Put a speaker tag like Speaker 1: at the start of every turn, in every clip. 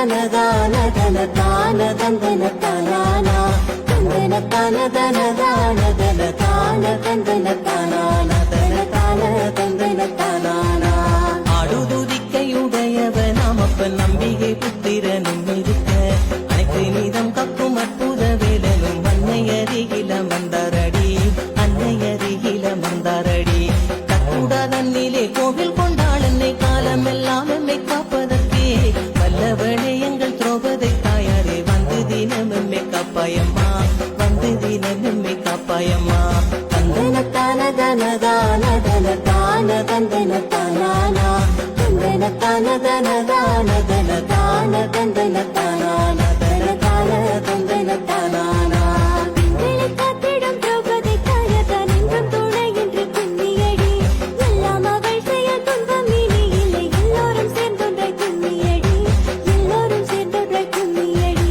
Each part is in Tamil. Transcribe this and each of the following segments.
Speaker 1: தனதான தன தான தந்தன தானா தந்தன தான தனதான தன தான தந்தன தானா தன தான தந்தன தானா
Speaker 2: ஆடுதுதிக்கையுடையவன் நாமப்பன் நம்பிகை புத்திரனும் இருக்க அனைத்து நீதம் கக்கும் அற்புத வேலனும் அன்னை அருகில மந்தாரடி அன்னை அருகில மந்தாரடி கக்கூடா தன்னிலே கோவில் கொண்டாள் என்னை காலமெல்லாம் எம்மை காப்பதற்கே வல்லவனே எங்கள் திரௌபதி தாயாரே வந்து தினம் எம்மை காப்பாயம்மா வந்து தினம் எம்மை காப்பாயம்மா
Speaker 1: தந்தன தான தனதான தன தான தந்தன தானா தந்தன தான தனதான தன தான தந்தன தானா தன தான தந்தன தானா காத்திடும் திரௌபதி தாயதான் என்றும் துணை என்று கும்மியடி எல்லாம் அவள் செயல் துன்பம் இனி இல்லை எல்லோரும் சேர்ந்தொன்றை கும்மியடி எல்லோரும் சேர்ந்தொன்றை கும்மியடி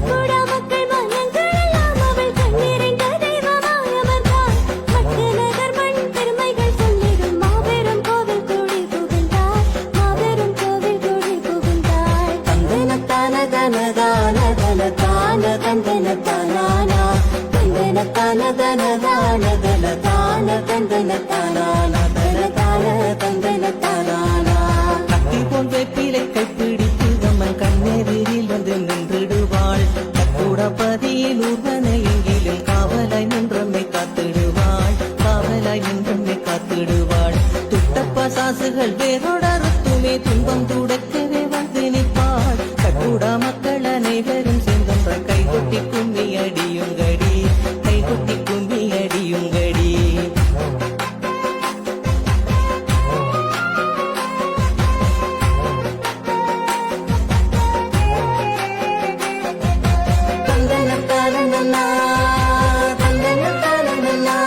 Speaker 1: கூட மக்கள் மனங்கள் எல்லாம் அவள் கண்ணீரிந்த தெய்வமாய் அமர்ந்தாள் மட்டு நகர் மண் பெருமைகள் சொல்லிடும் மாபெரும் கோவில் கூடி புகுந்தாள் மாபெரும் கோவில் கூடி புகுந்தாள் தந்தன தான தனதான தன தான தந்தன தானா தந்தன தான தனதான தன தான தந்தன தானா தன தான தந்தன தானா
Speaker 2: கத்தி போல் வெப்பிலை கைப்பிடித்து அம்மன் கண்ணெதிரில் வந்து நின்றுடுவாள் கக்கூட பதியில் ஊர்வன எங்கிலும் காவலாய் நின்றம்மை காத்திடுவாள் காவலாய் நின்றம்மை காத்திடுவாள் துட்டப்ப சாசுகள் வேறொடருத்துமே துன்பம் துடக்கவே வந்து நிற்பாள் கக்கூடா மக்கள் அனைவரும் சேர்ந்தொன்ற கைகொட்டி கும்மி அடியுங்கடி கைகொட்டி கும்மி அடியுங்கடி
Speaker 1: தந்தன தானனா தந்தன தானனா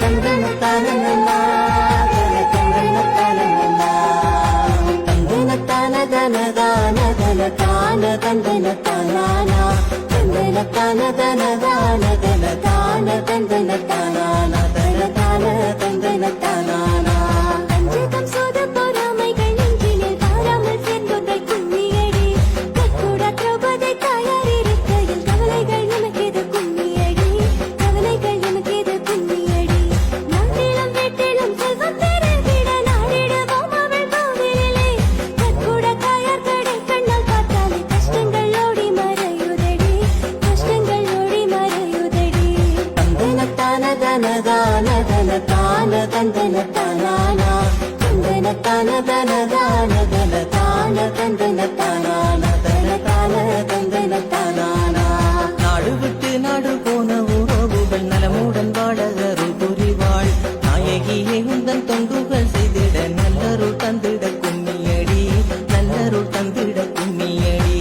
Speaker 1: தந்தன தானனா தந்தன தானனா தந்தன தான தனதான தன தான தந்தன தானா தந்தன தான தனதான தன தான தந்தன தானா தன தான தந்தன தானா அஞ்சகம் சோத பொறாமைகள் நெஞ்சினில் தாராமல் சேர்ந்தொன்றை கும்மியடி கக்கூட திரௌபதி தாயார் இருக்கையில் கவலைகள் எமக்கெது கும்மியடி கவலைகள் எமக்கெது கும்மியடி நாட்டிலும் வீட்டிலும் செல்வம் பெருகிட நாடிடுவோம் அவள் கோவிலிலே கக்கூட தாயார் கடை கண்ணால் பார்த்தாலே கஷ்டங்கள் ஓடி மறையுதடி கஷ்டங்கள் ஓடி மறையுதடி தந்தன தான தனதான தன தான தந்தன தானா தந்தன தான தனதான தன தான தந்தன தானா தன தான தந்தன தானா
Speaker 2: நாடு விட்டு நாடு போன உறவுகள் நலமுடன் வாழ அருள் புரிவாள் நாயகியே உந்தன் தொண்டுகள் செய்திட நல்லருள் தந்திட கும்மியடி நல்லருள் தந்திட கும்மியடி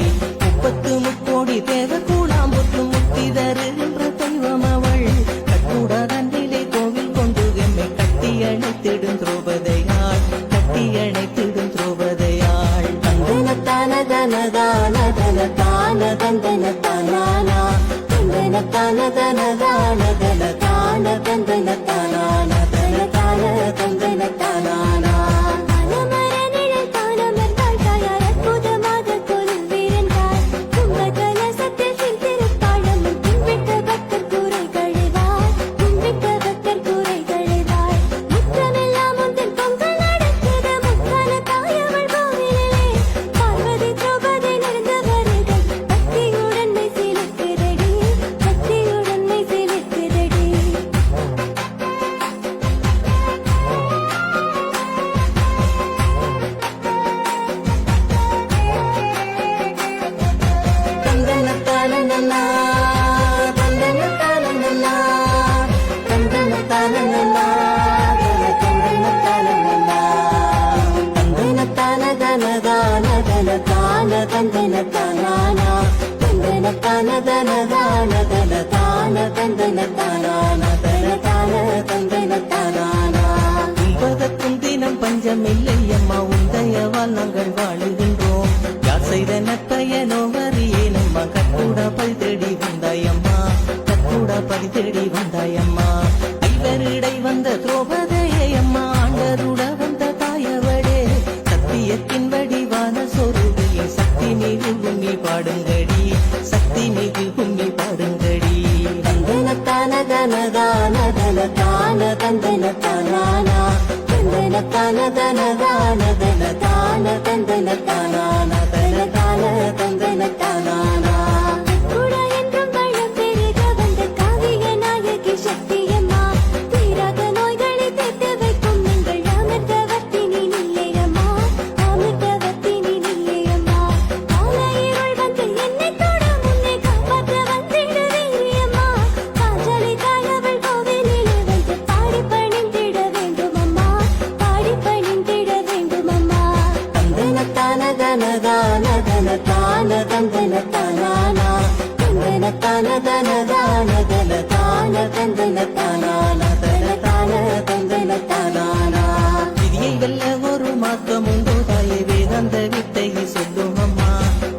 Speaker 2: 30 தேவ கூடாம்புத்து முக்தி தருகின்ற தெய்வம் அவள் கக்கூடா தன்னிலே கோவில் கொண்டு எம்மை கட்டி அணைத்திடும் திரௌபதியாள் கட்டி அணைத்திடும் திரௌபதியாள்
Speaker 1: தந்தன தான தனதான தன தான தந்தன தானா தந்தன தான தனதான தன தான தந்தன தானா தன தான தந்தன தானா மனமர நிழல் தானமர்ந்தாள் தாயார் அற்புதமாக கோலில் வீரன்றாள் கும்பகலசத்தில் சிந்திருப்பாளம் கும்பிட்ட பக்தர் கூரை கழிவாள் கும்பிட்ட பக்தர் கூரை கழிவாள் முற்றமெல்லாம் உந்தன் பொங்கல் நடக்குது முக்கால தாயவள் கோவிலிலே பார்வதி திரௌபதி நடந்தவர்கள் பக்தியுடன் மெய் சிலிர்க்குதடி பக்தியுடன் மெய் சிலிர்க்குதடி தந்தன தானனா தந்தன தானனா தந்தன தானனா தந்தன தானனா தந்தன தான தனதான தன தான தந்தன தானா தந்தன தான தனதான தன தான தந்தன தானா தன தான தந்தன தானா
Speaker 2: உண்பதற்கும் தினம் பஞ்சமில்லை அம்மா உந்தயவால் நாங்கள் வாழுகின்றோம் யார் செய்த நற்பயனோ அறியேனம்மா கக்கூடா பல் தேடி வந்தாயம்மா கக்கூடா பல் தேடி வந்தாயம்மா ஐவரிடை வந்த திரௌபதியை அம்மா ஆண்டருட வந்த தாயவளே சத்தியத்தின் வடிவான சொருவியை சக்தி தன தான தன தான தந்தன தானானா தன தான தந்தன தானானா
Speaker 1: கூட என்றும் வளம் பெருக வந்த காவிய நாயகி சக்தியம்மா தீராத நோய்களை தீர்த்து வைக்கும் எங்கள் அமிர்தவர்த்தினி நீயேயம்மா அமிர்தவர்த்தினி நீயேயம்மா காலையிருள் வந்து என்னை தொட முன்னே காப்பாற்ற வந்திட வீரியம்மா காஞ்சலி தாயவள் கோவிலிலே வந்து பாடி பணிந்திட வேண்டுமம்மா பாடி பணிந்திட வேண்டுமம்மா
Speaker 2: தந்தன தான தன தான தன தான தந்தன தானானா தந்தன தான தன தான தன தான தந்தன தானானா தன தான தந்தன தானானா விதியை வெல்ல ஒரு மார்க்கம் உண்டோ தாயே வேதாந்த வித்தையை சொல்லும் அம்மா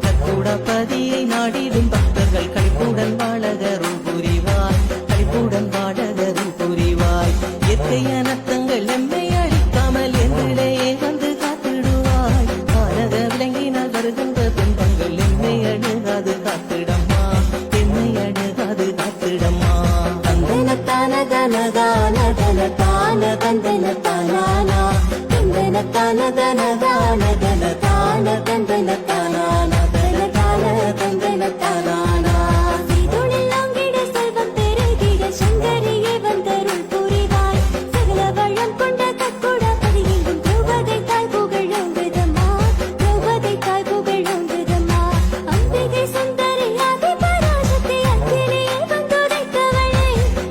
Speaker 2: கற்கூட பதியை நாடிடும் பக்தர்கள் களிப்புடன் வாழகரும் புரிவாய் களிப்புடன் வாழகரும் புரிவாய் இயற்கை அனர்த்தங்கள் எம்மை அழிக்காமல் என்றிலேயே வந்து காத்திடுவாய் வானக விளங்கினால் வருகின்ற துன்பங்கள் என்னை அணுகாது காத்திடம்மா என்னை அணுகாது காத்திடம்மா தந்தன தான தன தான தன தான தந்தன தானானா தந்தன தான தன தான தன தான தந்தன தானானா தன தான தந்தன தானானா
Speaker 1: சீதோனில் ஓங்கிட செல்வம் பெருகிட சங்கரியே வந்தருள் புரிவாய் சகல வளம் கொண்ட கற்கூட பதியெங்கும் திரௌபதி தாய் புகழோங்குதம்மா திரௌபதி தாய் புகழோங்குதம்மா அம்பிகை சுந்தரி ஆதி பராசக்தி அக்கினியை வந்துதைத்தவளே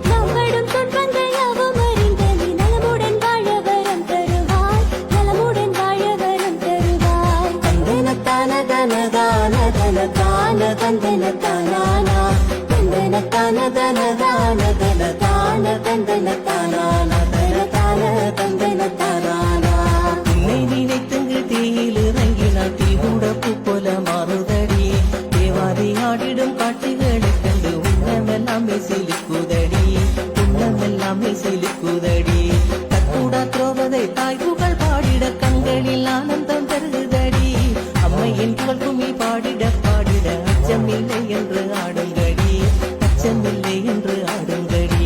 Speaker 1: நாம் படும் துன்பங்கள் யாவும் அறிந்த நீ நலமுடன் வாழ வரம் தருவாய் நலமுடன் வாழ வரம் தருவாய்
Speaker 2: தந்தன தான தன தான தன தான தந்தன தானானா தந்தன தான தன தான தன தான தந்தன தானானா தன தான தந்தன தானானா உன்னை நினைத்துங்கு தீயில் இறங்கினால் தீவுடப்பு போல மாறுதடி தேவாதி ஆடிடும் காட்சிகளைக் கண்டு உள்ளமெல்லாம் சிலுக்குதடி உள்ளமெல்லாம் சிலுக்குதடி கற்கூடா திரௌபதி தாய் புகழ் பாடிட கண்களில் ஆனந்தம் தருகுதடி அம்மையின் புகழ் கும்மி பாடிட பாடிட அச்சமில்லை என்று ஆடுங்கடி அச்சமில்லை என்று ஆடுங்கடி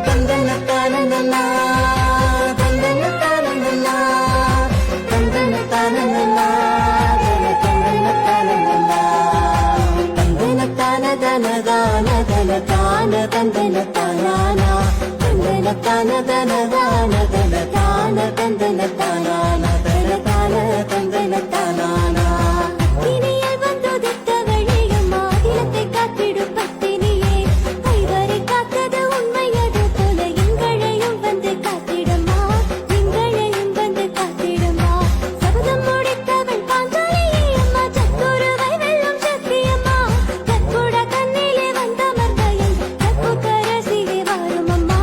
Speaker 2: தந்தன தானந்தனா தந்தன தானந்தனா தந்தன தானந்தனா தந்தன தானந்தனா தந்தன தான தன தான தன தான தந்தன தானானா தந்தன தான தன தான தன தான தந்தன தானானா தன தான தந்தன தானானா
Speaker 1: இனியல் வந்துதித்தவளே அம்மா அகிலத்தை காத்திடும் பத்தினியே ஐவரை காத்தது உண்மையது போல எங்களையும் வந்து காத்திடம்மா எங்களையும் வந்து காத்திடம்மா சபதம் முடித்தவள் பாஞ்சாலியே அம்மா சத்துருவை வெல்லும் சக்தியம்மா கற்கூட கண்ணிலே வந்தமர்ந்த எங்கள் கற்புக்கரசியே வாரும் அம்மா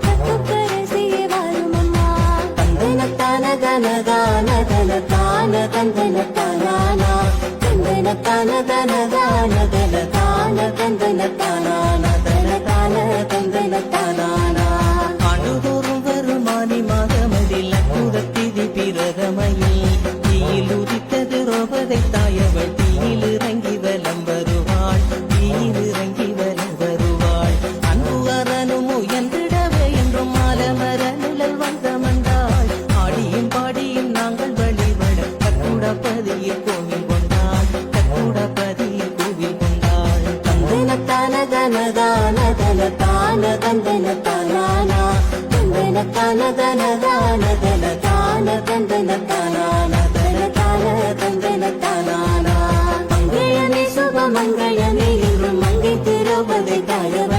Speaker 1: கற்புக்கரசியே வாரும் அம்மா
Speaker 2: தந்தன தான தன தான தன தான தந்தன தானானா தந்தன தான தன தான தன தான தந்தன தானானா தன தான தந்தன தானானா ஆண்டுதோறும் வரும் ஆனி மாதமதில் அற்புத திதி பிரதமையில் தீயில் உதித்தது ரோபதை தாயவள் தீயில் இறங்கி வலம் வருவாள் தீயில் இறங்கி வலம் வருவாள் அன்பு அரணும் உயர்ந்திடவே என்றும் மாலமர நிழல் வந்த மண்டாள் ஆடியும் பாடியும் நாங்கள் வழிபட கற்கூடப்பதியில் கோவில் கொண்டாள் கற்கூடப்பதியில் கோவில் கொண்டாள் தந்தன தான தன தான தன தான தந்தன தானானா தந்தன தான தன தான தன தான தந்தன தானானா தன தான தந்தன தானானா மங்களமே சுப மங்களமே என்றும் மங்கை திரௌபதி தாயவ